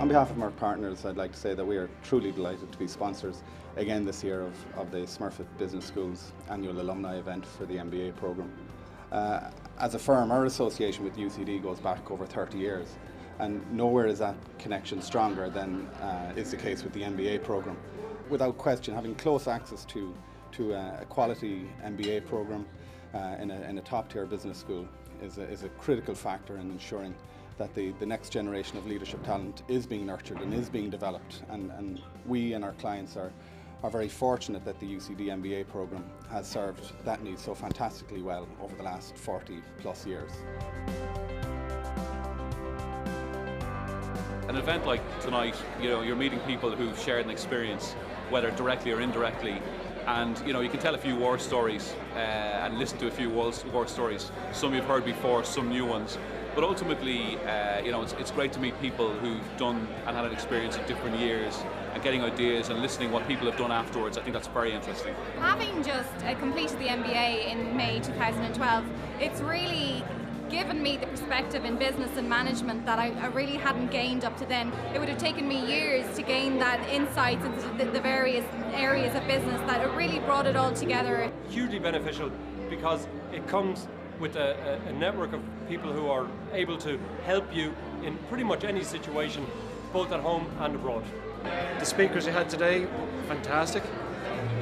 On behalf of Merc Partners, I'd like to say that we are truly delighted to be sponsors again this year of the Smurfit Business School's annual alumni event for the MBA programme. As a firm, our association with UCD goes back over 30 years, and nowhere is that connection stronger than is the case with the MBA programme. Without question, having close access to a quality MBA programme in a top-tier business school is a critical factor in ensuring that the next generation of leadership talent is being nurtured and is being developed, and we and our clients are very fortunate that the UCD MBA programme has served that need so fantastically well over the last 40 plus years. An event like tonight, you're meeting people who've shared an experience, whether directly or indirectly, and you can tell a few war stories and listen to a few war stories. Some you've heard before, some new ones. But ultimately, it's great to meet people who've done and had an experience of different years and getting ideas and listening what people have done afterwards. I think that's very interesting. Having just completed the MBA in May 2012, it's really given me the perspective in business and management that I really hadn't gained up to then. It would have taken me years to gain that insights into the various areas of business that it really brought it all together. Hugely beneficial because it comes with a network of people who are able to help you in pretty much any situation, both at home and abroad. The speakers you had today, fantastic.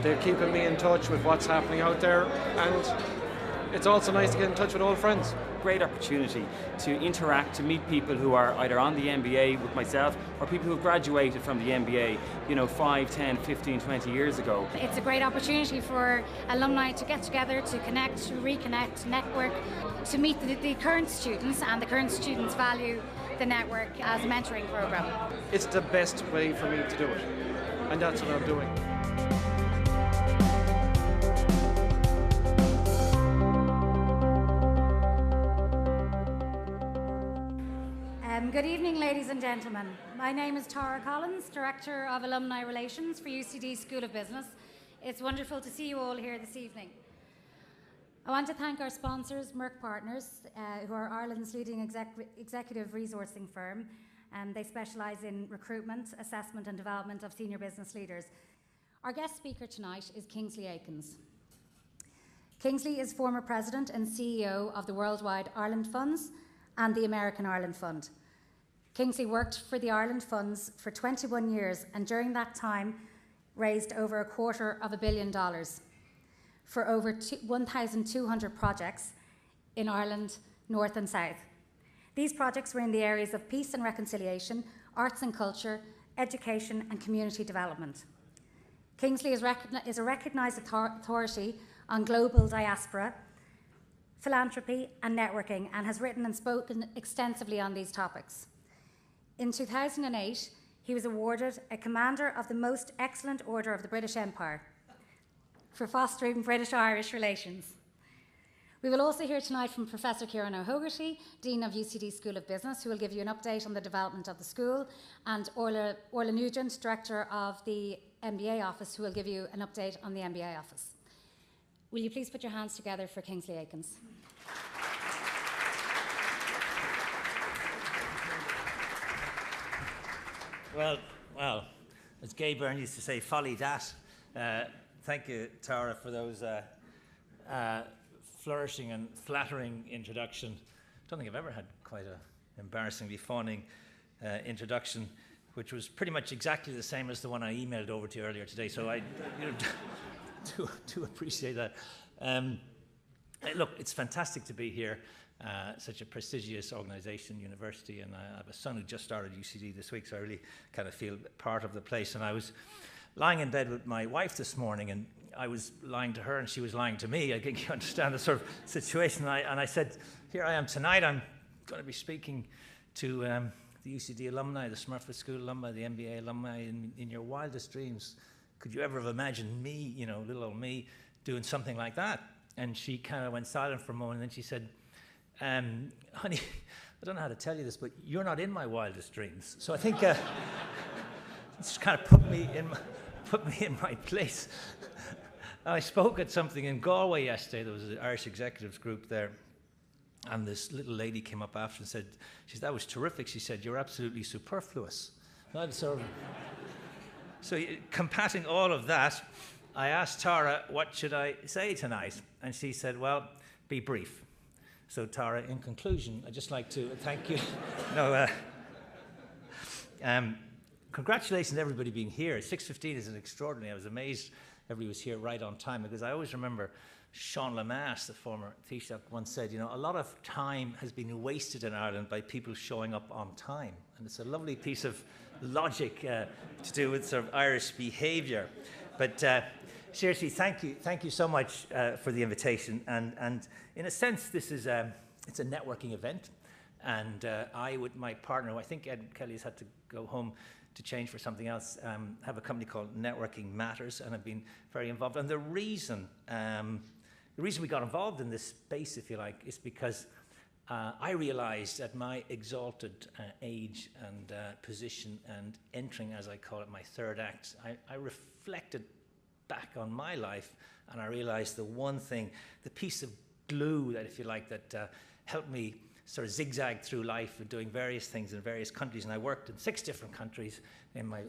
They're keeping me in touch with what's happening out there, and it's also nice to get in touch with old friends. Great opportunity to interact, to meet people who are either on the MBA with myself or people who have graduated from the MBA 5, 10, 15, 20 years ago. It's a great opportunity for alumni to get together, to connect, to reconnect, to network, to meet the current students, and the current students value the network as a mentoring program. It's the best way for me to do it, and that's what I'm doing. Good evening, ladies and gentlemen. My name is Tara Collins, Director of Alumni Relations for UCD School of Business. It's wonderful to see you all here this evening. I want to thank our sponsors, Merc Partners, who are Ireland's leading executive resourcing firm. They specialise in recruitment, assessment and development of senior business leaders. Our guest speaker tonight is Kingsley Aikens. Kingsley is former President and CEO of the Worldwide Ireland Funds and the American Ireland Fund. Kingsley worked for the Ireland Funds for 21 years, and during that time raised over $250 million for over 1,200 projects in Ireland, North and South. These projects were in the areas of peace and reconciliation, arts and culture, education and community development. Kingsley is a recognised authority on global diaspora, philanthropy and networking, and has written and spoken extensively on these topics. In 2008, he was awarded a Commander of the Most Excellent Order of the British Empire for fostering British-Irish relations. We will also hear tonight from Professor Kieran O'Hogarty, Dean of UCD School of Business, who will give you an update on the development of the school, and Orla Nugent, Director of the MBA office, who will give you an update on the MBA office. Will you please put your hands together for Kingsley Aikens? Well, as Gay Byrne used to say, folly that. Thank you, Tara, for those flourishing and flattering introduction. I don't think I've ever had quite an embarrassingly fawning introduction, which was pretty much exactly the same as the one I emailed over to you earlier today, so I do appreciate that. Look, it's fantastic to be here. Such a prestigious organisation, university, and I have a son who just started UCD this week, so I really kind of feel part of the place. And I was lying in bed with my wife this morning, and I was lying to her and she was lying to me. I think you understand the sort of situation. And I said, here I am tonight, I'm going to be speaking to the UCD alumni, the Smurfit School alumni, the MBA alumni. In your wildest dreams, could you ever have imagined me, little old me, doing something like that? And she kind of went silent for a moment, and then she said, honey, I don't know how to tell you this, but you're not in my wildest dreams. So I think it's kind of put me in my place. I spoke at something in Galway yesterday. There was an Irish executives group there, and this little lady came up after and said, that was terrific. She said, you're absolutely superfluous. So combating all of that, I asked Tara, what should I say tonight? And she said, well, be brief. So Tara, in conclusion, I'd just like to thank you. Congratulations to everybody being here. 6:15 is an extraordinary. I was amazed everybody was here right on time, because I always remember Sean Lamass, the former Taoiseach, once said, you know, a lot of time has been wasted in Ireland by people showing up on time. And it's a lovely piece of logic to do with sort of Irish behaviour. But seriously, thank you so much for the invitation. And in a sense, this is it's a networking event. And I, with my partner, who I think Ed Kelly has had to go home to change for something else, have a company called Networking Matters, and I've been very involved. And the reason we got involved in this space, if you like, is because I realized at my exalted age and position and entering, as I call it, my third act, I reflected back on my life, and I realized the one thing, the piece of glue that, if you like, that helped me sort of zigzag through life and doing various things in various countries, and I worked in 6 different countries in my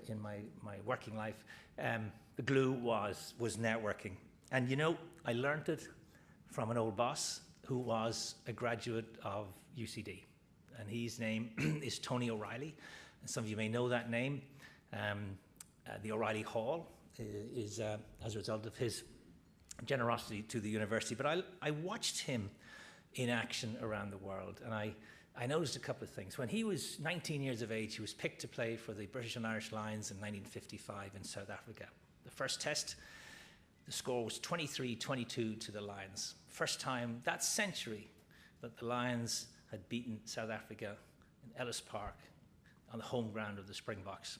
working life. The glue was networking. And you know, I learned it from an old boss who was a graduate of UCD, and his name is Tony O'Reilly, and some of you may know that name. The O'Reilly Hall is as a result of his generosity to the university. But I watched him in action around the world, and I noticed a couple of things. When he was 19 years of age, he was picked to play for the British and Irish Lions in 1955 in South Africa. The first test, the score was 23-22 to the Lions. First time that century that the Lions had beaten South Africa in Ellis Park on the home ground of the Springboks.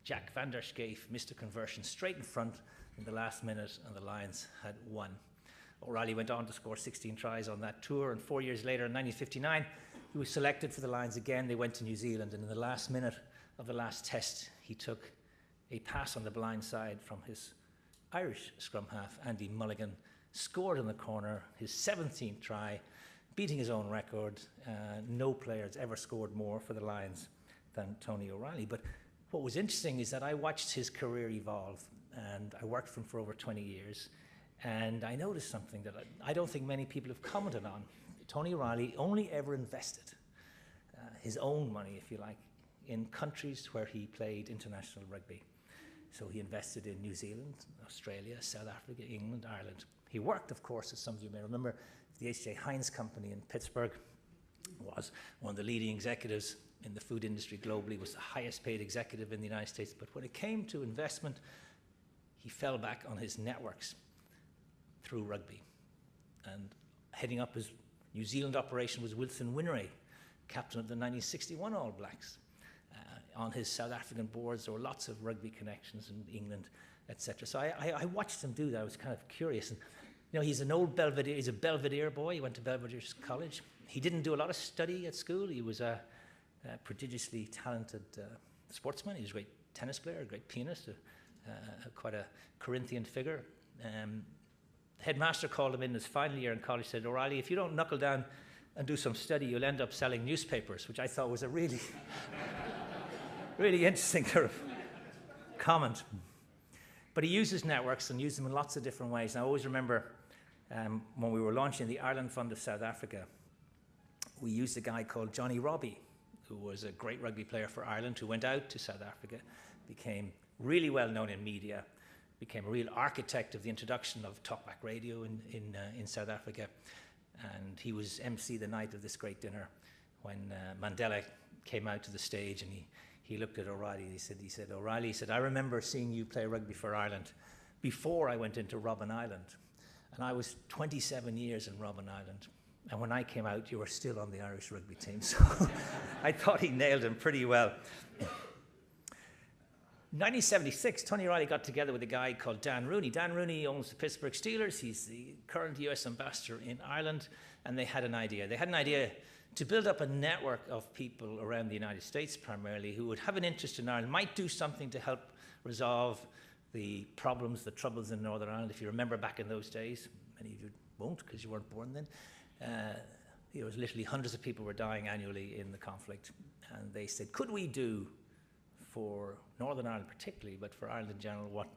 Jack van der Scheef missed a conversion straight in front in the last minute, and the Lions had won. O'Reilly went on to score 16 tries on that tour, and 4 years later, in 1959, he was selected for the Lions again. They went to New Zealand, and in the last minute of the last test, he took a pass on the blind side from his Irish scrum half, Andy Mulligan, scored in the corner, his 17th try, beating his own record. No player has ever scored more for the Lions than Tony O'Reilly. But what was interesting is that I watched his career evolve, and I worked for him for over 20 years. And I noticed something that I don't think many people have commented on. Tony O'Reilly only ever invested his own money, if you like, in countries where he played international rugby. So he invested in New Zealand, Australia, South Africa, England, Ireland. He worked, of course, as some of you may remember, the H.J. Heinz Company in Pittsburgh, was one of the leading executives in the food industry globally, was the highest paid executive in the United States. But when it came to investment, he fell back on his networks through rugby. And heading up his New Zealand operation was Wilson Winray, captain of the 1961 All Blacks. On his South African boards, there were lots of rugby connections in England, etc. So I watched him do that. I was kind of curious. And you know, he's an old Belvedere. He's a Belvedere boy. He went to Belvedere College. He didn't do a lot of study at school. He was a prodigiously talented sportsman. He was a great tennis player, a great pianist, quite a Corinthian figure. The headmaster called him in his final year in college, said, O'Reilly, if you don't knuckle down and do some study, you'll end up selling newspapers, which I thought was a really, really interesting sort of comment. But he uses networks and used them in lots of different ways. And I always remember when we were launching the Ireland Fund of South Africa, we used a guy called Johnny Robbie, who was a great rugby player for Ireland, who went out to South Africa, became really well known in media, became a real architect of the introduction of talkback radio in South Africa. And he was MC the night of this great dinner when Mandela came out to the stage, and he looked at O'Reilly. He said, O'Reilly, he said, I remember seeing you play rugby for Ireland before I went into Robben Island. And I was 27 years in Robben Island. And when I came out, you were still on the Irish rugby team. So I thought he nailed him pretty well. In 1976, Tony O'Reilly got together with a guy called Dan Rooney. Dan Rooney owns the Pittsburgh Steelers. He's the current US ambassador in Ireland. And they had an idea. They had an idea to build up a network of people around the United States primarily who would have an interest in Ireland, might do something to help resolve the problems, the troubles in Northern Ireland. If you remember back in those days, many of you won't because you weren't born then. There was literally hundreds of people were dying annually in the conflict. And they said, could we do for Northern Ireland particularly, but for Ireland in general, what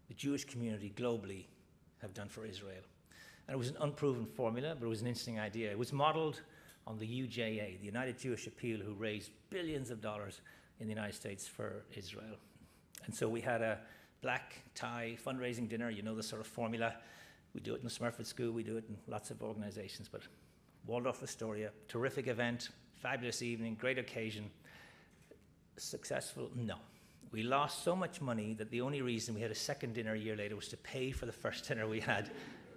the Jewish community globally have done for Israel. And it was an unproven formula, but it was an interesting idea. It was modeled on the UJA, the United Jewish Appeal, who raised billions of dollars in the United States for Israel. And so we had a black tie fundraising dinner, you know the sort of formula. We do it in the Smurfit School, we do it in lots of organizations, but Waldorf Astoria, terrific event, fabulous evening, great occasion. Successful? No. We lost so much money that the only reason we had a second dinner a year later was to pay for the first dinner we had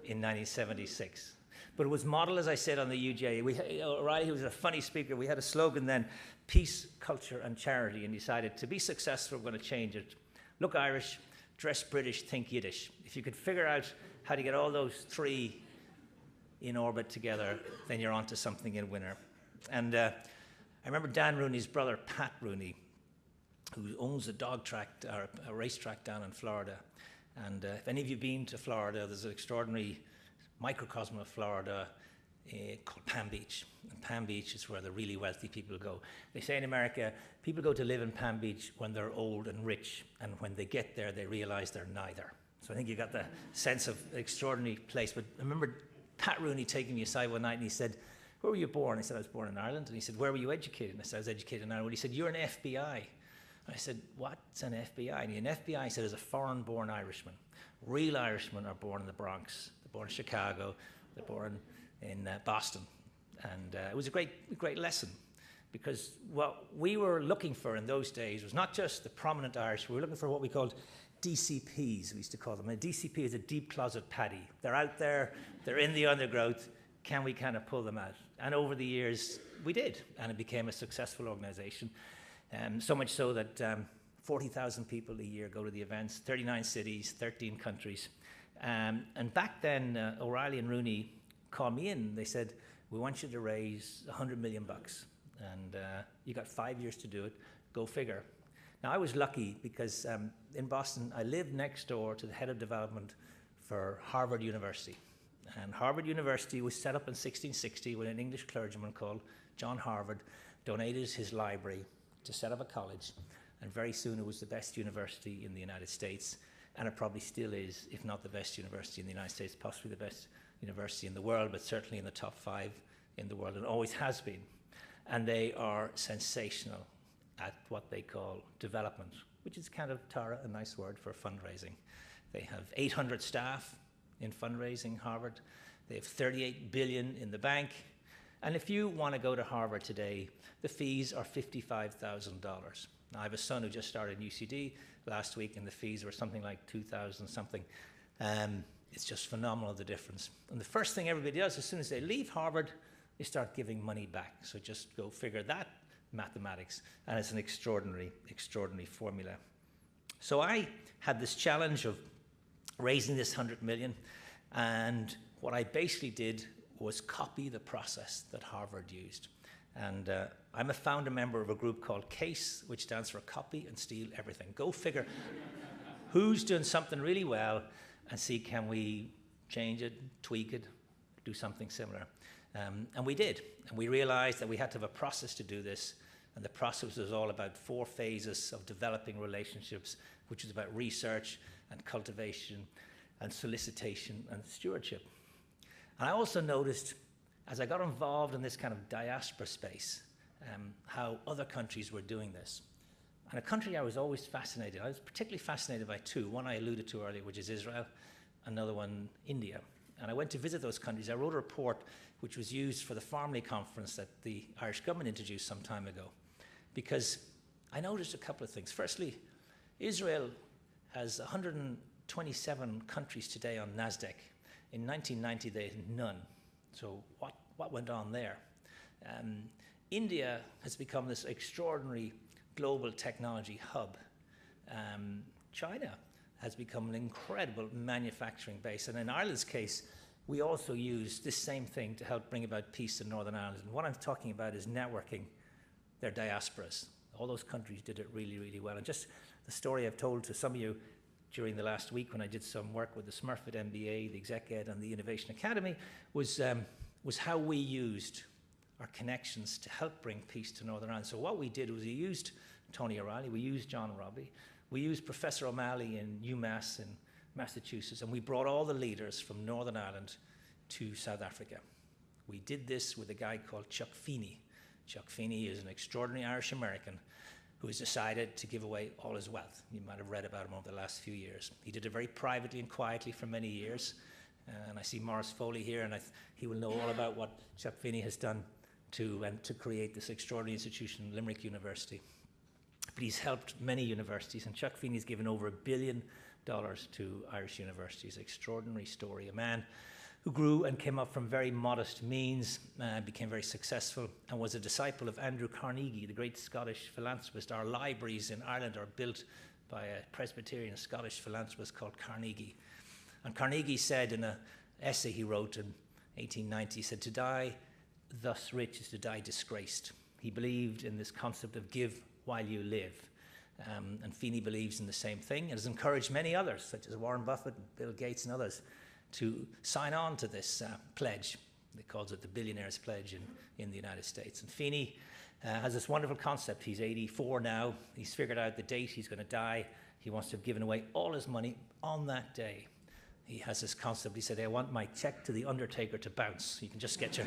in 1976. But it was modeled, as I said, on the UJA. O'Reilly, who was a funny speaker, we had a slogan then, peace, culture and charity, and decided to be successful, we're going to change it. Look Irish, dress British, think Yiddish. If you could figure out how to get all those three in orbit together, then you're onto something in winner. And I remember Dan Rooney's brother, Pat Rooney, who owns a dog track, or a racetrack down in Florida. And if any of you have been to Florida, there's an extraordinary microcosm of Florida called Palm Beach. And Palm Beach is where the really wealthy people go. They say in America, people go to live in Palm Beach when they're old and rich, and when they get there, they realize they're neither. So I think you got the sense of an extraordinary place. But I remember Pat Rooney taking me aside one night and he said, where were you born? I said, I was born in Ireland. And he said, where were you educated? And I said, I was educated in Ireland. He said, you're an FBI. I said, what's an FBI? And an FBI said is a foreign-born Irishman. Real Irishmen are born in the Bronx. They're born in Chicago. They're born in Boston. And it was a great lesson, because what we were looking for in those days was not just the prominent Irish. We were looking for what we called DCPs, we used to call them. And a DCP is a deep closet paddy. They're out there. They're in the undergrowth. Can we kind of pull them out? And over the years, we did. And it became a successful organization. So much so that 40,000 people a year go to the events, 39 cities, 13 countries. And back then, O'Reilly and Rooney called me in. They said, we want you to raise $100 million. And you got 5 years to do it. Go figure. Now, I was lucky because in Boston, I lived next door to the head of development for Harvard University. And Harvard University was set up in 1660 when an English clergyman called John Harvard donated his library to set up a college, and very soon it was the best university in the United States, and it probably still is, if not the best university in the United States, possibly the best university in the world, but certainly in the top 5 in the world, and always has been. And they are sensational at what they call development, which is kind of, Tara, a nice word for fundraising. They have 800 staff in fundraising, Harvard. They have $38 billion in the bank. And if you want to go to Harvard today, the fees are $55,000. Now, I have a son who just started UCD last week, and the fees were something like 2,000 something. It's just phenomenal, the difference. And the first thing everybody does, as soon as they leave Harvard, they start giving money back. So just go figure that mathematics. And it's an extraordinary, extraordinary formula. So I had this challenge of raising this 100 million. And what I basically did was copy the process that Harvard used. And I'm a founder member of a group called CASE, which stands for Copy and Steal Everything. Go figure who's doing something really well and see, can we change it, tweak it, do something similar. And we did. And we realized that we had to have a process to do this. And the process was all about 4 phases of developing relationships, which is about research and cultivation and solicitation and stewardship. And I also noticed, as I got involved in this kind of diaspora space, how other countries were doing this. And a country I was always fascinated, I was particularly fascinated by 2. One I alluded to earlier, which is Israel, another one, India. And I went to visit those countries. I wrote a report which was used for the Farmley conference that the Irish government introduced some time ago, because I noticed a couple of things. Firstly, Israel has 127 countries today on NASDAQ. In 1990, they had none. So what went on there? India has become this extraordinary global technology hub. China has become an incredible manufacturing base. And in Ireland's case, we also use this same thing to help bring about peace in Northern Ireland. And what I'm talking about is networking their diasporas. All those countries did it really, really well. And just the story I've told to some of you during the last week when I did some work with the Smurfit MBA, the Exec Ed, and the Innovation Academy was how we used our connections to help bring peace to Northern Ireland. So what we did was we used Tony O'Reilly, we used John Robbie, we used Professor O'Malley in UMass in Massachusetts, and we brought all the leaders from Northern Ireland to South Africa. We did this with a guy called Chuck Feeney. Chuck Feeney is an extraordinary Irish American who has decided to give away all his wealth. You might have read about him over the last few years. He did it very privately and quietly for many years. And I see Morris Foley here, and he will know all about what Chuck Feeney has done to create this extraordinary institution, Limerick University. But he's helped many universities, and Chuck Feeney's given over $1 billion to Irish universities. Extraordinary story. A man who grew and came up from very modest means, became very successful, and was a disciple of Andrew Carnegie, the great Scottish philanthropist. Our libraries in Ireland are built by a Presbyterian Scottish philanthropist called Carnegie. And Carnegie said in an essay he wrote in 1890, he said, "To die thus rich is to die disgraced." He believed in this concept of give while you live. And Feeney believes in the same thing and has encouraged many others, such as Warren Buffett, and Bill Gates and others, to sign on to this pledge. They call it the Billionaire's Pledge in the United States. And Feeney has this wonderful concept. He's 84 now. He's figured out the date he's going to die. He wants to have given away all his money on that day. He has this concept. He said, "I want my check to the undertaker to bounce. You can just get your..."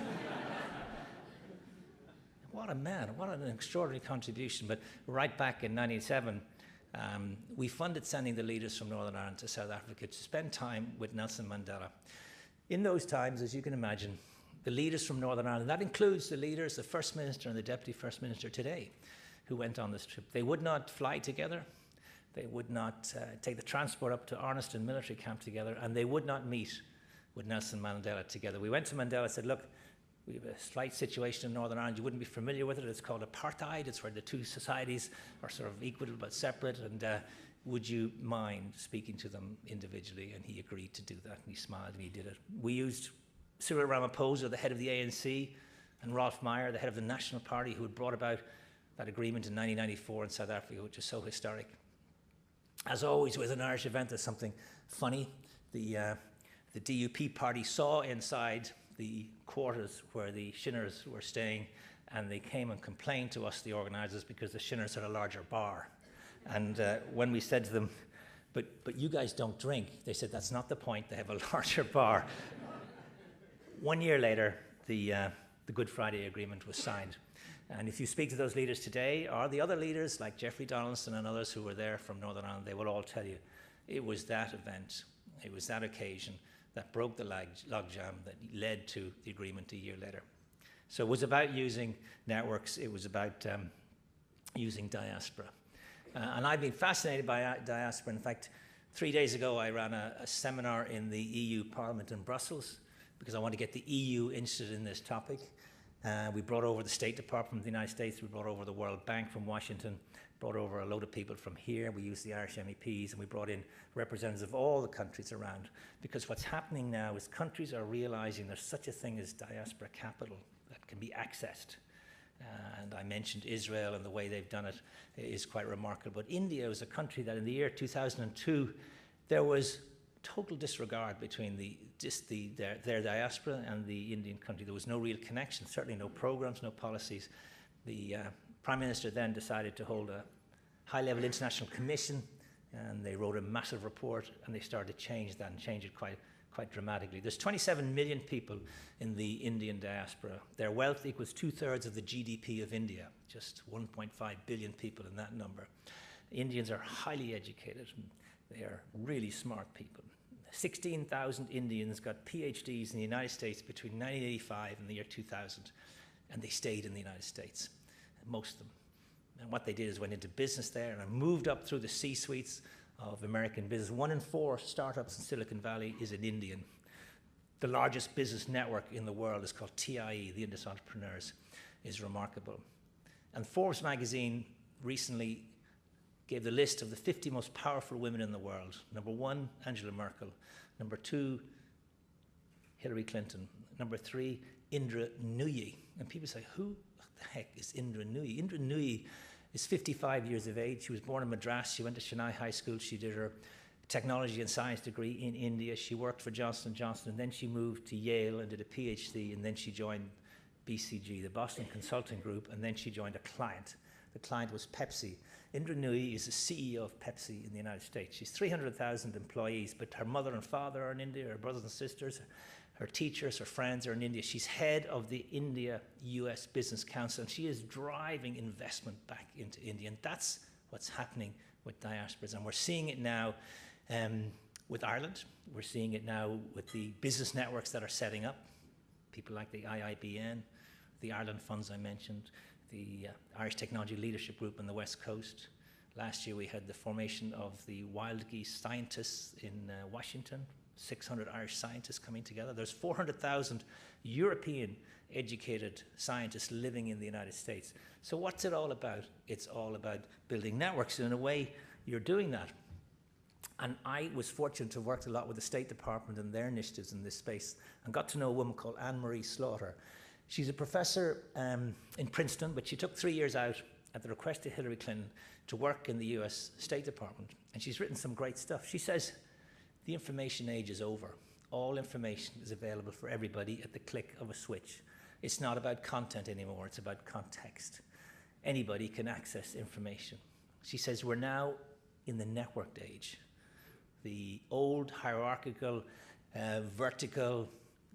What a man, what an extraordinary contribution. But right back in 1997, we funded sending the leaders from Northern Ireland to South Africa to spend time with Nelson Mandela. In those times, as you can imagine, the leaders from Northern Ireland, that includes the leaders, the First Minister and the Deputy First Minister today, who went on this trip. They would not fly together, they would not take the transport up to Arniston military camp together, and they would not meet with Nelson Mandela together. We went to Mandela and said, "Look, we have a slight situation in Northern Ireland. You wouldn't be familiar with it. It's called apartheid. It's where the two societies are sort of equal but separate. And would you mind speaking to them individually?" And he agreed to do that. And he smiled and he did it. We used Cyril Ramaphosa, the head of the ANC, and Rolf Meyer, the head of the National Party, who had brought about that agreement in 1994 in South Africa, which is so historic. As always with an Irish event, there's something funny. The DUP party saw inside the quarters where the Shinners were staying, and they came and complained to us, the organisers, because the Shinners had a larger bar. And when we said to them, but you guys don't drink, they said, "That's not the point, they have a larger bar." 1 year later, the Good Friday Agreement was signed. And if you speak to those leaders today, or the other leaders like Jeffrey Donaldson and others who were there from Northern Ireland, they will all tell you it was that event, it was that occasion that broke the logjam that led to the agreement a year later. So it was about using networks, it was about using diaspora. And I've been fascinated by diaspora. In fact, 3 days ago I ran a seminar in the EU Parliament in Brussels because I want to get the EU interested in this topic. We brought over the State Department from the United States, we brought over the World Bank from Washington, brought over a load of people from here, we used the Irish MEPs, and we brought in representatives of all the countries around. Because what's happening now is countries are realizing there's such a thing as diaspora capital that can be accessed. And I mentioned Israel, and the way they've done it is quite remarkable. But India was a country that in the year 2002, there was total disregard between their diaspora and the Indian country. There was no real connection, certainly no programs, no policies. The Prime Minister then decided to hold a high-level international commission, and they wrote a massive report, and they started to change that and change it quite dramatically. There's 27 million people in the Indian diaspora. Their wealth equals 2/3 of the GDP of India, just 1.5 billion people in that number. Indians are highly educated. They are really smart people. 16,000 Indians got PhDs in the United States between 1985 and the year 2000, and they stayed in the United States, most of them. And what they did is went into business there and moved up through the C-suites of American business. 1 in 4 startups in Silicon Valley is an Indian. The largest business network in the world is called TIE, the Indus Entrepreneurs, is remarkable. And Forbes magazine recently gave the list of the 50 most powerful women in the world. Number 1, Angela Merkel. Number 2, Hillary Clinton. Number 3, Indra Nooyi. And people say, who the heck is Indra Nooyi? Indra Nooyi is 55 years of age. She was born in Madras. She went to Chennai High School. She did her technology and science degree in India. She worked for Johnson & Johnson, and then she moved to Yale and did a PhD, and then she joined BCG, the Boston Consulting Group, and then she joined a client, The client was Pepsi. Indra Nui is the CEO of Pepsi in the United States. She's 300,000 employees, but her mother and father are in India, her brothers and sisters, her teachers, her friends are in India. She's head of the India-US Business Council, and she is driving investment back into India. And that's what's happening with diasporas. And we're seeing it now with Ireland. We're seeing it now with the business networks that are setting up. People like the IIBN, the Ireland Funds I mentioned, the Irish Technology Leadership Group on the West Coast. Last year we had the formation of the Wild Geese Scientists in Washington. 600 Irish scientists coming together. There's 400,000 European educated scientists living in the United States. So what's it all about? It's all about building networks. And in a way, you're doing that. And I was fortunate to have worked a lot with the State Department and their initiatives in this space and got to know a woman called Anne-Marie Slaughter. She's a professor in Princeton, but she took 3 years out at the request of Hillary Clinton to work in the US State Department. And she's written some great stuff. She says, the information age is over. All information is available for everybody at the click of a switch. It's not about content anymore, it's about context. Anybody can access information. She says we're now in the networked age. The old hierarchical, vertical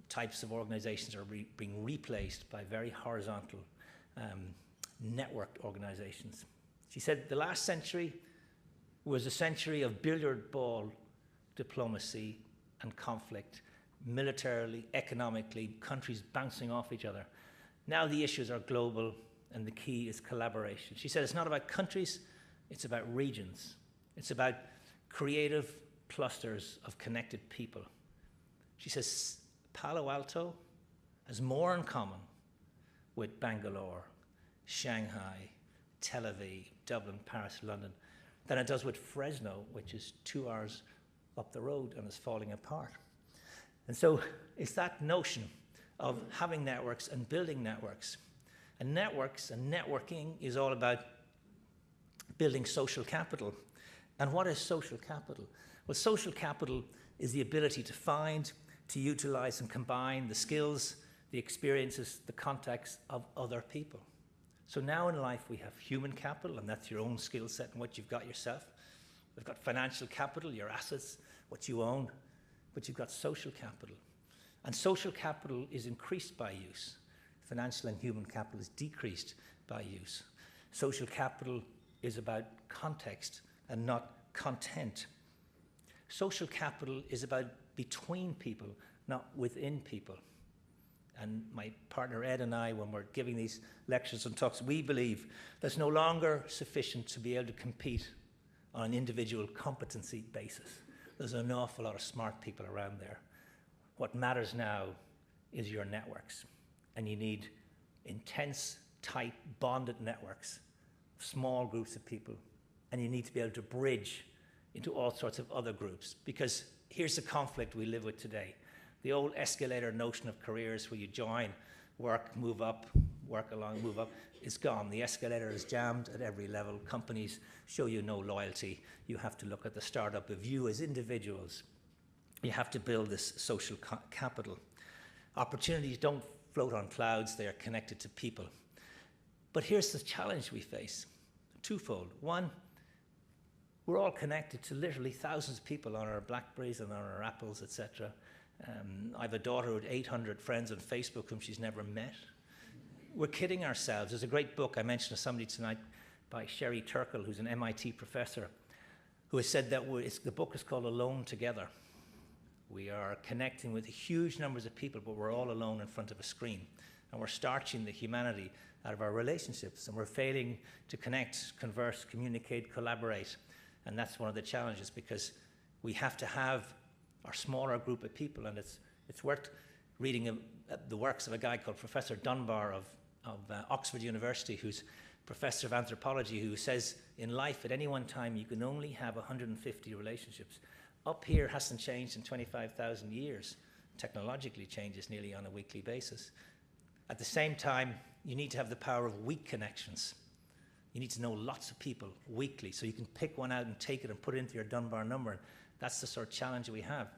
types of organizations are being replaced by very horizontal, networked organizations. She said the last century was a century of billiard ball diplomacy and conflict, militarily, economically, countries bouncing off each other. Now the issues are global and the key is collaboration. She said it's not about countries, it's about regions. It's about creative clusters of connected people. She says Palo Alto has more in common with Bangalore, Shanghai, Tel Aviv, Dublin, Paris, London, than it does with Fresno, which is 2 hours up the road and is falling apart. And so it's that notion of having networks and building networks. And networks and networking is all about building social capital. And what is social capital? Well, social capital is the ability to find, to utilize and combine the skills, the experiences, the contacts of other people. So now in life we have human capital, and that's your own skill set and what you've got yourself. We've got financial capital, your assets, what you own, but you've got social capital. And social capital is increased by use. Financial and human capital is decreased by use. Social capital is about context and not content. Social capital is about between people, not within people. And my partner Ed and I, when we're giving these lectures and talks, we believe that's no longer sufficient to be able to compete on an individual competency basis. There's an awful lot of smart people around there. What matters now is your networks. And you need intense, tight, bonded networks, small groups of people. And you need to be able to bridge into all sorts of other groups. Because here's the conflict we live with today. The old escalator notion of careers where you join, work, move up, work along, move up, is gone. The escalator is jammed at every level. Companies show you no loyalty. You have to look at the startup of you as individuals. You have to build this social capital. Opportunities don't float on clouds, they are connected to people. But here's the challenge we face, twofold. One, we're all connected to literally thousands of people on our Blackberries and on our Apples, etc. I have a daughter with 800 friends on Facebook whom she's never met. We're kidding ourselves. There's a great book I mentioned to somebody tonight by Sherry Turkle, who's an MIT professor, who has said that the book is called Alone Together. We are connecting with huge numbers of people, but we're all alone in front of a screen. And we're starching the humanity out of our relationships, and we're failing to connect, converse, communicate, collaborate. And that's one of the challenges, because we have to have our smaller group of people, and it's worth reading the works of a guy called Professor Dunbar of Oxford University, who's professor of anthropology, who says in life at any one time you can only have 150 relationships. Up here hasn't changed in 25,000 years. Technologically changes nearly on a weekly basis. At the same time, you need to have the power of weak connections. You need to know lots of people weekly, so you can pick one out and take it and put it into your Dunbar number. That's the sort of challenge we have.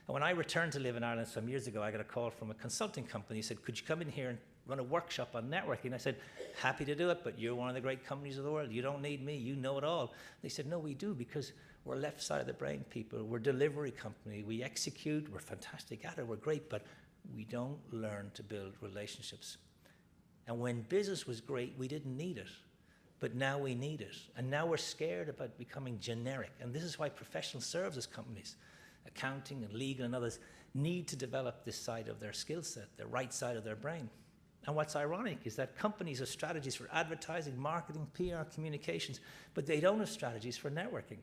And when I returned to live in Ireland some years ago, I got a call from a consulting company. He said, could you come in here and run a workshop on networking. I said, happy to do it, but you're one of the great companies of the world. You don't need me. You know it all. They said, no, we do, because we're left side of the brain people. We're a delivery company. We execute. We're fantastic at it. We're great, but we don't learn to build relationships. And when business was great, we didn't need it. But now we need it. And now we're scared about becoming generic. And this is why professional services companies, accounting and legal and others, need to develop this side of their skill set, the right side of their brain. And what's ironic is that companies have strategies for advertising, marketing, PR, communications, but they don't have strategies for networking.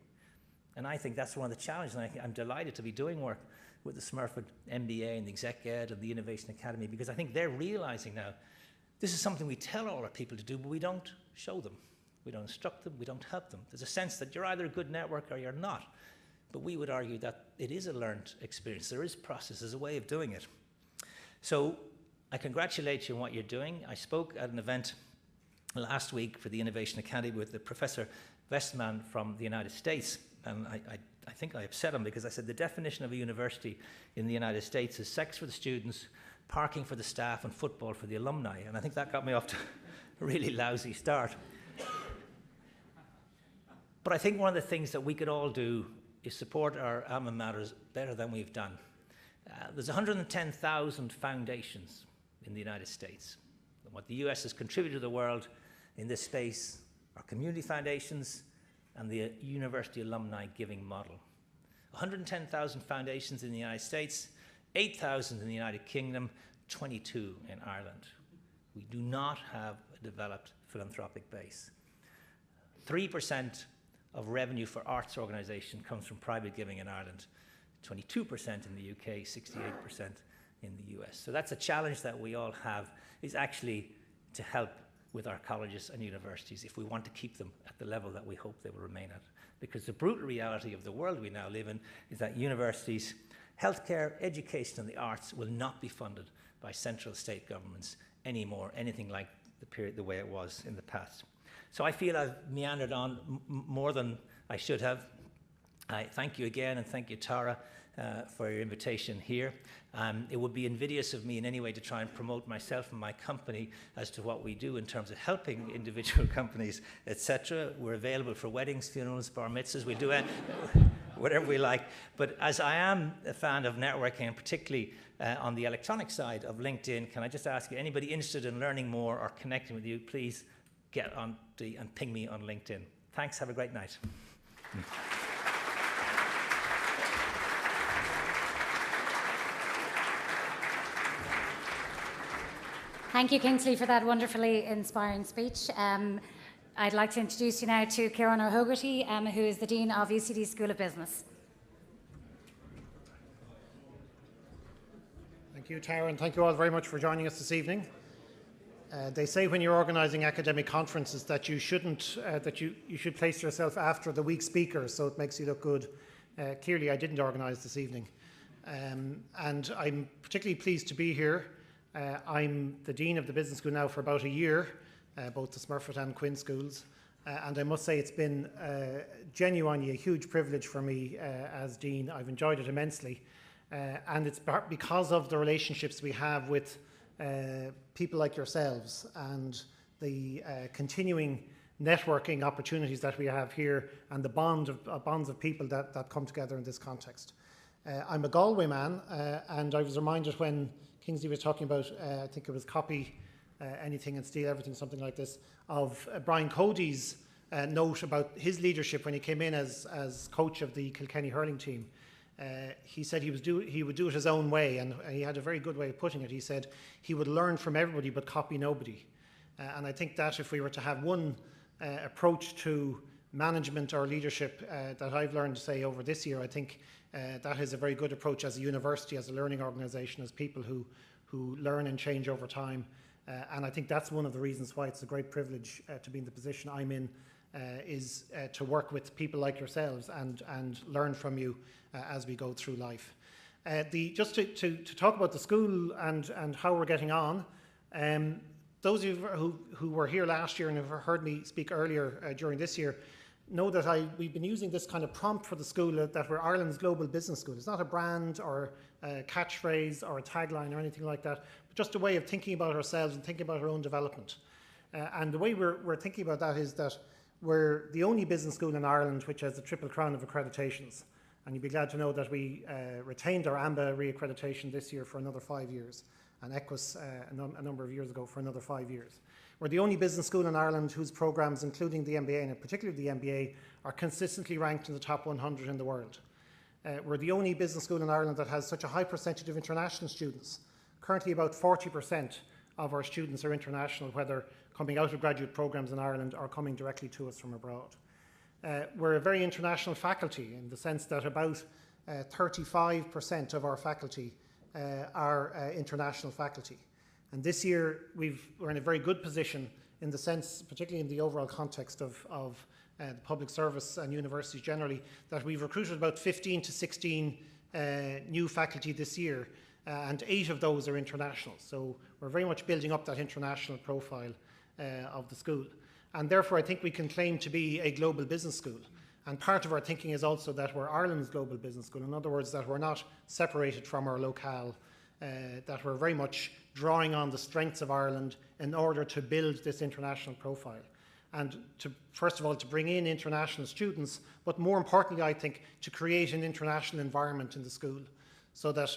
And I think that's one of the challenges. And I'm delighted to be doing work with the Smurfit MBA and the Exec Ed and the Innovation Academy, because I think they're realizing now this is something we tell all our people to do, but we don't show them. We don't instruct them, we don't help them. There's a sense that you're either a good networker or you're not. But we would argue that it is a learned experience. There is process, there's a way of doing it. So I congratulate you on what you're doing. I spoke at an event last week for the Innovation Academy with the Professor Westman from the United States. And I think I upset him because I said the definition of a university in the United States is sex for the students, parking for the staff, and football for the alumni. And I think that got me off to a really lousy start. But I think one of the things that we could all do is support our alma maters better than we've done. There's 110,000 foundations in the United States. And what the US has contributed to the world in this space are community foundations and the university alumni giving model. 110,000 foundations in the United States, 8,000 in the United Kingdom, 22 in Ireland. We do not have a developed philanthropic base. 3% of revenue for arts organisation comes from private giving in Ireland, 22% in the UK, 68% in the US. So that's a challenge that we all have, is actually to help with our colleges and universities if we want to keep them at the level that we hope they will remain at. Because the brutal reality of the world we now live in is that universities, healthcare, education and the arts will not be funded by central state governments anymore, anything like the way it was in the past. So I feel I've meandered on more than I should have. I thank you again, and thank you, Tara, for your invitation here. It would be invidious of me in any way to try and promote myself and my company as to what we do in terms of helping individual companies, etc. We're available for weddings, funerals, bar mitzvahs. We do whatever we like. But as I am a fan of networking, and particularly on the electronic side of LinkedIn, can I just ask you, anybody interested in learning more or connecting with you, please get on and ping me on LinkedIn. Thanks, have a great night. Thank you, Kingsley, for that wonderfully inspiring speech. I'd like to introduce you now to Kieran O'Hogarty, who is the Dean of UCD School of Business. Thank you, Tara, and thank you all very much for joining us this evening. They say when you're organising academic conferences that you shouldn't, you should place yourself after the weak speaker, so it makes you look good. Clearly, I didn't organise this evening, and I'm particularly pleased to be here. I'm the Dean of the Business School now for about a year, both the Smurfit and Quinn schools, and I must say it's been genuinely a huge privilege for me as Dean. I've enjoyed it immensely, and it's because of the relationships we have with people like yourselves and the continuing networking opportunities that we have here and the bonds of people that come together in this context. I'm a Galway man, and I was reminded when Kingsley was talking about, I think it was copy anything and steal everything, something like this, of Brian Cody's note about his leadership when he came in as coach of the Kilkenny hurling team. He said he would do it his own way, and he had a very good way of putting it. He said he would learn from everybody but copy nobody. And I think that if we were to have one approach to management or leadership that I've learned, say, over this year, I think that is a very good approach as a university, as a learning organisation, as people who learn and change over time. And I think that's one of the reasons why it's a great privilege to be in the position I'm in, is to work with people like yourselves and learn from you as we go through life. Just to talk about the school and how we're getting on, those of you who were here last year and have heard me speak earlier during this year know that we've been using this kind of prompt for the school that we're Ireland's global business school. It's not a brand or catchphrase or a tagline or anything like that, but just a way of thinking about ourselves and thinking about our own development. And the way we're thinking about that is that we're the only business school in Ireland which has the triple crown of accreditations. And you'd be glad to know that we retained our AMBA re-accreditation this year for another 5 years, and EQUIS a number of years ago for another 5 years. We're the only business school in Ireland whose programmes, including the MBA and particularly the MBA, are consistently ranked in the top 100 in the world. We're the only business school in Ireland that has such a high percentage of international students. Currently about 40% of our students are international, whether coming out of graduate programmes in Ireland or coming directly to us from abroad. We're a very international faculty in the sense that about 35% of our faculty are international faculty. And this year we're in a very good position in the sense, particularly in the overall context of the public service and universities generally, that we've recruited about 15 to 16 new faculty this year, and 8 of those are international. So we're very much building up that international profile of the school. And therefore I think we can claim to be a global business school. And part of our thinking is also that we're Ireland's global business school. In other words, that we're not separated from our locale, that we're very much drawing on the strengths of Ireland in order to build this international profile. And to, first of all, to bring in international students, but more importantly, I think, to create an international environment in the school so that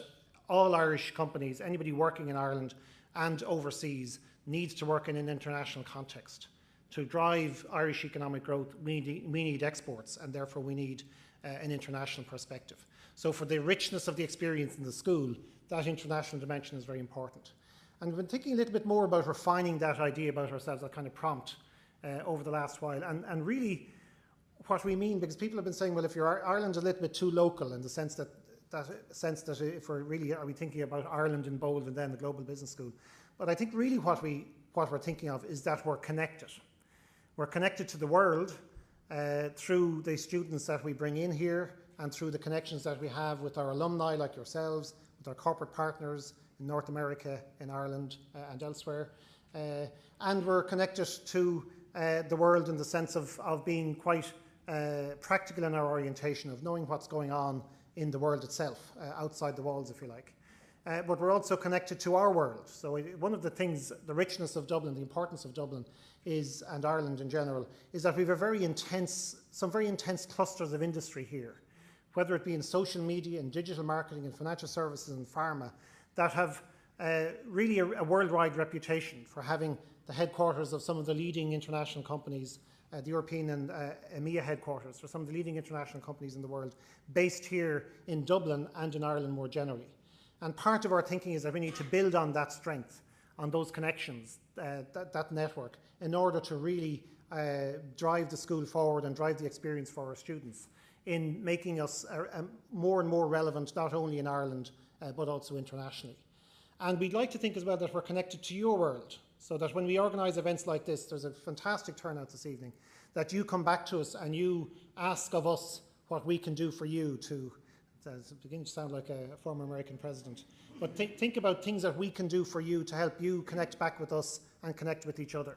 all Irish companies, anybody working in Ireland and overseas, needs to work in an international context. To drive Irish economic growth, we need exports, and therefore we need an international perspective. So for the richness of the experience in the school, that international dimension is very important. And we've been thinking a little bit more about refining that idea about ourselves, that kind of prompt, over the last while. And really what we mean, because people have been saying, well, if Ireland's a little bit too local in the sense that if we're really, are we thinking about Ireland in bold and then the global business school? But I think really what we're thinking of is that we're connected. We're connected to the world through the students that we bring in here and through the connections that we have with our alumni like yourselves, with our corporate partners in North America, in Ireland and elsewhere. And we're connected to the world in the sense of being quite practical in our orientation, of knowing what's going on in the world itself, outside the walls, if you like. But we're also connected to our world. So one of the things, the richness of Dublin, the importance of Dublin is, and Ireland in general, is that we have some very intense clusters of industry here, whether it be in social media, in digital marketing, in financial services and pharma, that have really a worldwide reputation for having the headquarters of some of the leading international companies, the European and EMEA headquarters for some of the leading international companies in the world, based here in Dublin and in Ireland more generally. And part of our thinking is that we need to build on that strength, on those connections, that network, in order to really drive the school forward and drive the experience for our students in making us more and more relevant, not only in Ireland, but also internationally. And we'd like to think as well that we're connected to your world, so that when we organise events like this, there's a fantastic turnout this evening, that you come back to us and you ask of us what we can do for you to, it's beginning to sound like a former American president, but think about things that we can do for you to help you connect back with us and connect with each other.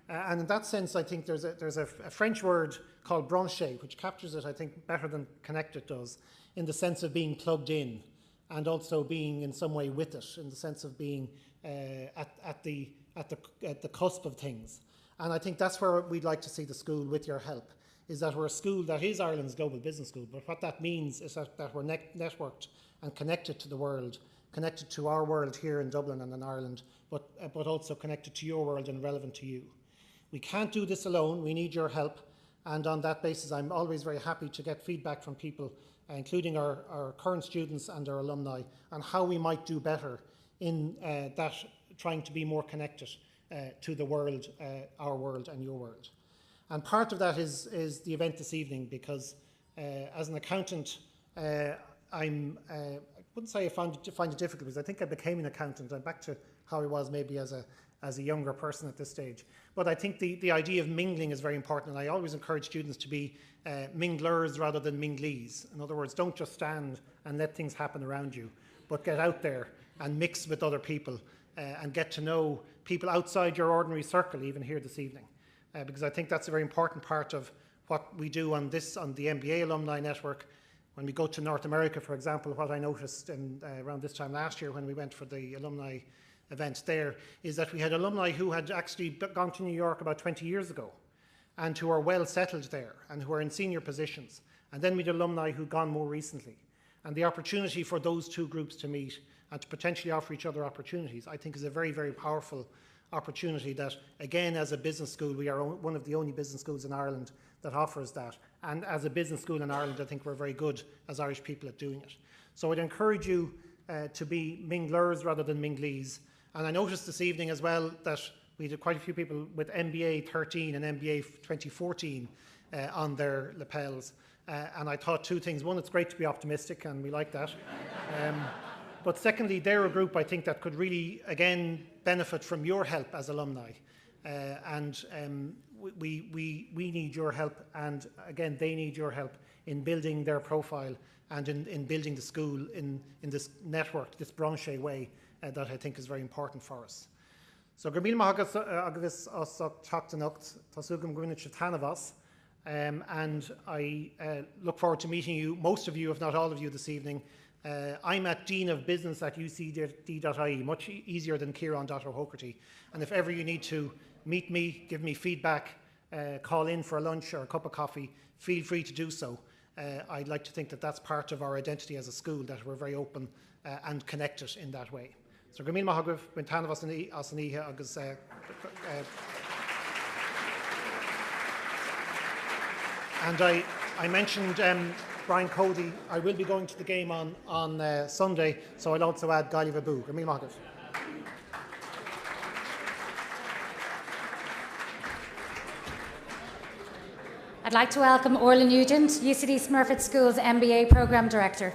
And in that sense, I think there's a French word called branché, which captures it, I think, better than connected does, in the sense of being plugged in and also being in some way with it, in the sense of being at the cusp of things. And I think that's where we'd like to see the school with your help, is that we're a school that is Ireland's global business school, but what that means is that we're networked and connected to the world, connected to our world here in Dublin and in Ireland, but also connected to your world and relevant to you. We can't do this alone, we need your help, and on that basis I'm always very happy to get feedback from people, including our current students and our alumni, on how we might do better in that, trying to be more connected to the world, our world and your world. And part of that is the event this evening, because as an accountant, I wouldn't say I find it difficult, because I think I became an accountant. I'm back to how I was maybe as a younger person at this stage. But I think the idea of mingling is very important, and I always encourage students to be minglers rather than minglees. In other words, don't just stand and let things happen around you, but get out there and mix with other people and get to know people outside your ordinary circle, even here this evening. Because I think that's a very important part of what we do on the MBA Alumni Network. When we go to North America, for example, what I noticed around this time last year when we went for the alumni event there is that we had alumni who had actually gone to New York about 20 years ago and who are well settled there and who are in senior positions. And then we had alumni who'd gone more recently. And the opportunity for those two groups to meet and to potentially offer each other opportunities, I think is a very, very powerful opportunity that, again, as a business school, we are one of the only business schools in Ireland that offers that. And as a business school in Ireland, I think we're very good as Irish people at doing it. So I'd encourage you to be minglers rather than minglees. And I noticed this evening as well that we had quite a few people with MBA 13 and MBA 2014 on their lapels. And I thought two things. One, it's great to be optimistic, and we like that. But secondly, they're a group I think that could really, again, benefit from your help as alumni. We need your help, and again, they need your help in building their profile and in building the school in this network, this branché way that I think is very important for us. So, Gramil Mahagas Agvis Osok Chaktanuk, Tasugam Gwynich Tanavas. And I look forward to meeting you, most of you, if not all of you, this evening. I'm at Dean of Business at UCD.ie, much easier than Kieran.O'Hokerty. And if ever you need to meet me, give me feedback, call in for a lunch or a cup of coffee, feel free to do so. I'd like to think that that's part of our identity as a school, that we're very open and connected in that way. So, Gramil Mahagov, Bintana Asaniha, Agus. And I mentioned Brian Cody. I will be going to the game on Sunday, so I'll also add Gali Vabu. Gramil Mahagov. I'd like to welcome Orla Nugent, UCD Smurfit School's MBA Programme Director.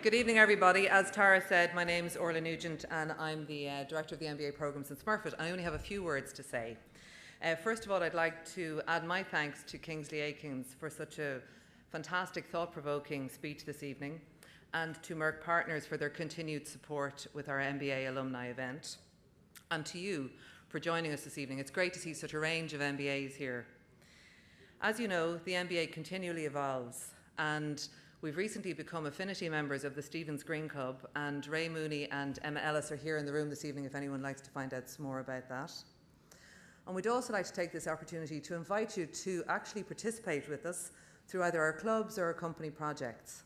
Good evening, everybody. As Tara said, my name is Orla Nugent and I'm the Director of the MBA Programmes in Smurfit. I only have a few words to say. First of all, I'd like to add my thanks to Kingsley Aikens for such a fantastic, thought-provoking speech this evening, and to Merc Partners for their continued support with our MBA alumni event, and to you for joining us this evening. It's great to see such a range of MBAs here. As you know, the MBA continually evolves, and we've recently become affinity members of the Stephen's Green Club, and Ray Mooney and Emma Ellis are here in the room this evening if anyone likes to find out some more about that. And we'd also like to take this opportunity to invite you to actually participate with us through either our clubs or our company projects.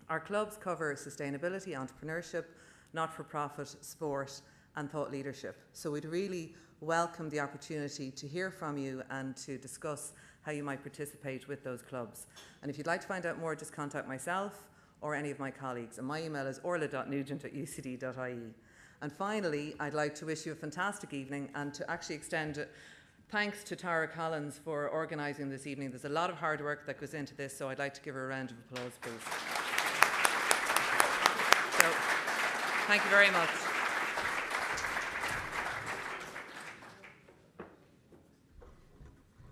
Our clubs cover sustainability, entrepreneurship, not-for-profit, sport and thought leadership. So we'd really welcome the opportunity to hear from you and to discuss how you might participate with those clubs. And if you'd like to find out more, just contact myself or any of my colleagues. And my email is orla.nugent@ucd.ie. And finally, I'd like to wish you a fantastic evening and to actually extend thanks to Tara Collins for organising this evening. There's a lot of hard work that goes into this, so I'd like to give her a round of applause, please. So, thank you very much.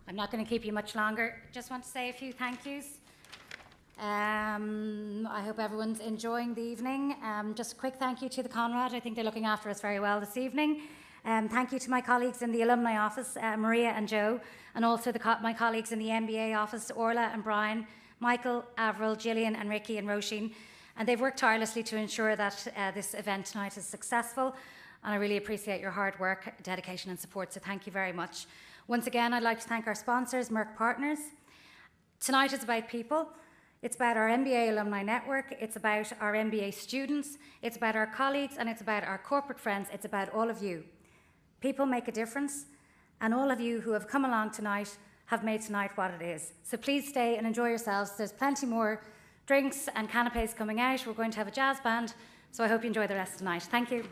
I'm not going to keep you much longer. Just want to say a few thank yous. I hope everyone's enjoying the evening. Just a quick thank you to the Conrad. I think they're looking after us very well this evening. Thank you to my colleagues in the alumni office, Maria and Joe, and also my colleagues in the MBA office, Orla and Brian, Michael, Avril, Gillian and Ricky and Roisin. And they've worked tirelessly to ensure that this event tonight is successful. And I really appreciate your hard work, dedication and support, so thank you very much. Once again, I'd like to thank our sponsors, Merc Partners. Tonight is about people. It's about our MBA alumni network. It's about our MBA students. It's about our colleagues, and it's about our corporate friends. It's about all of you. People make a difference, and all of you who have come along tonight have made tonight what it is. So please stay and enjoy yourselves. There's plenty more drinks and canapes coming out. We're going to have a jazz band, so I hope you enjoy the rest of the night. Thank you.